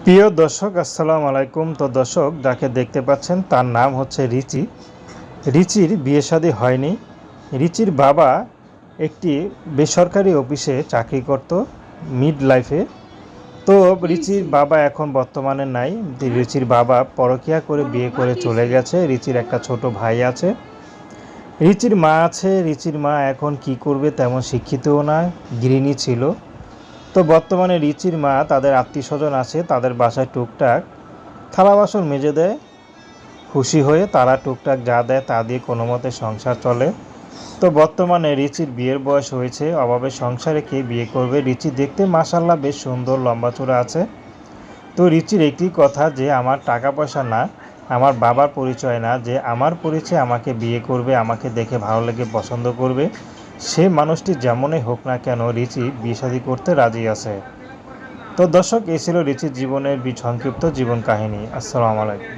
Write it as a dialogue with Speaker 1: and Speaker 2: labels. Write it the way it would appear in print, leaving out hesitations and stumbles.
Speaker 1: প্রিয় দর্শক, আসসালামু আলাইকুম। তো দর্শক, যাকে দেখতে পাচ্ছেন তার নাম হচ্ছে রিচি। রিচির বিয়ে শাদী হয়নি। রিচির বাবা একটি বেসরকারি অফিসে চাকরি করত মিড লাইফে। তো রিচির বাবা এখন বর্তমানে নাই। রিচির বাবা পরকীয়া করে বিয়ে করে চলে গেছে। রিচির একটা ছোট ভাই আছে। রিচির মা আছে। রিচির মা এখন কি করবে তেমন শিক্ষিতও না, গৃহিণী ছিল। তো বর্তমানে রিচির মা তাদের আত্মীয়স্বজন আছে, তাদের বাসায় টুকটাক থালা বাসন মেজে দেয়। খুশি হয়ে তারা টুকটাক যা দেয় তা দিয়ে কোনো মতে সংসার চলে। তো বর্তমানে রিচির বিয়ের বয়স হয়েছে, অভাবে সংসারে কে বিয়ে করবে। রিচি দেখতে মাশাল্লাহ বেশ সুন্দর, লম্বা চূড়া আছে। তো রিচির একটি কথা যে আমার টাকা পয়সা না, আমার বাবার পরিচয় না, যে আমার পরিচয় আমাকে বিয়ে করবে, আমাকে দেখে ভালো লেগে পছন্দ করবে, সে মানুষটি যেমনই হোক না কেন রিচি বিয়ে শাদী করতে রাজি আছে। তো দর্শক, এই ছিল রিচির জীবনের সংক্ষিপ্ত জীবন কাহিনী। আসসালামু আলাইকুম।